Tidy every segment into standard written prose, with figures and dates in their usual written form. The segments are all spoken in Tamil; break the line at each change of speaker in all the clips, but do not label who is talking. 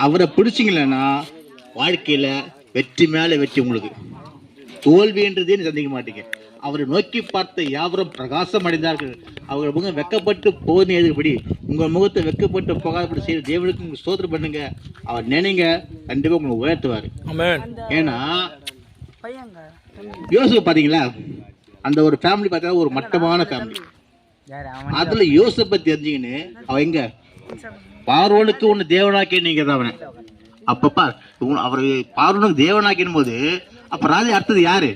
அவரை பிடிச்சிங்களேன்னா வாழ்க்கையில வெற்றி மேல வெற்றி. உங்களுக்கு தோல்வின்றதே சந்திக்க மாட்டீங்க. அவரை நோக்கி பார்த்த யாவரும் பிரகாசம் அடைந்தார்கள். அவர்கள் முகம் வெக்கப்பட்டு போதும் எதுபடி உங்கள் முகத்தை வெக்கப்பட்டு போகாதபடி செய்ய தேவனுக்கு உங்களுக்கு ஸ்தோத்திரம் பண்ணுங்க. அவர் நினைங்க, கண்டிப்பா உங்களை உயர்த்துவார். ஏன்னா யோசிப்பு பாத்தீங்களா, அந்த ஒரு ஃபேமிலி பார்த்தா ஒரு மட்டமான ஃபேமிலி. அதுல யோசிப்பை தெரிஞ்சுக்கின்னு அவன் எங்க பார்வோனுக்கு ஒன்று தேவனாக்கி நீங்க தான் அவனை அப்பப்பா அவரு பார்வோனுக்கு தேவனாக்கின் போது அப்ப ராஜா அடுத்தது யாரு?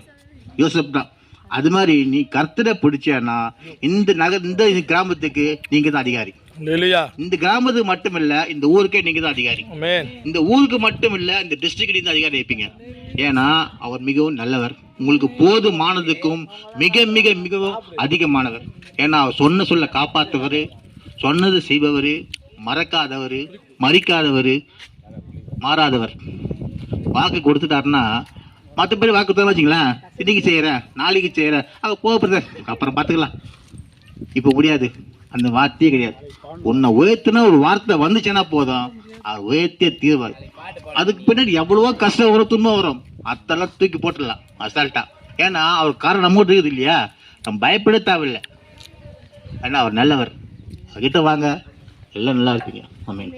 யோசப் தான். அது மாதிரி நீ கர்த்தரை பிடிச்சேன்னா இந்த கிராமத்துக்கு நீங்க தான் அதிகாரி. இந்த கிராமத்துக்கு மட்டும் இல்ல, இந்த ஊருக்கே நீங்க தான் அதிகாரி. இந்த ஊருக்கு மட்டும் இல்ல, இந்த டிஸ்ட்ரிக்ட் நீங்க அதிகாரி வைப்பீங்க. ஏன்னா அவர் மிகவும் நல்லவர். உங்களுக்கு போதுமானதுக்கும் மிக மிக மிகவும் அதிகமானவர். ஏன்னா அவர் சொல்ல காப்பாற்றுவர், சொன்னது செய்பவர், மறக்காதவர், மறிக்காதவர், மாறாதவர். வாக்கு கொடுத்துட்டாருன்னா மற்ற பேர் வாக்கு தர வச்சுங்களேன், இன்னைக்கு செய்யறேன் நாளைக்கு செய்யறேன் அது போக அப்புறம் பார்த்துக்கலாம். இப்போ முடியாது, அந்த வார்த்தையே கிடையாது. உன்னை உயர்த்தினா ஒரு வார்த்தை வந்துச்சுன்னா போதும், அது உயர்த்திய தீர்வார். அதுக்கு பின்னாடி எவ்வளவோ கஷ்டம் வரும், துன்பம் வரும், அதெல்லாம் தூக்கி போட்டுடலாம் அசால்ட்டா. ஏன்னா அவர் காரணம் நம்ம இருக்குது இல்லையா, நம்ம பயப்பட தேவையில்லை. ஏன்னா அவர் நல்லவர். அவர்கிட்ட வாங்க, எல்லாம் நல்லா இருப்பீங்க. ஆமென்.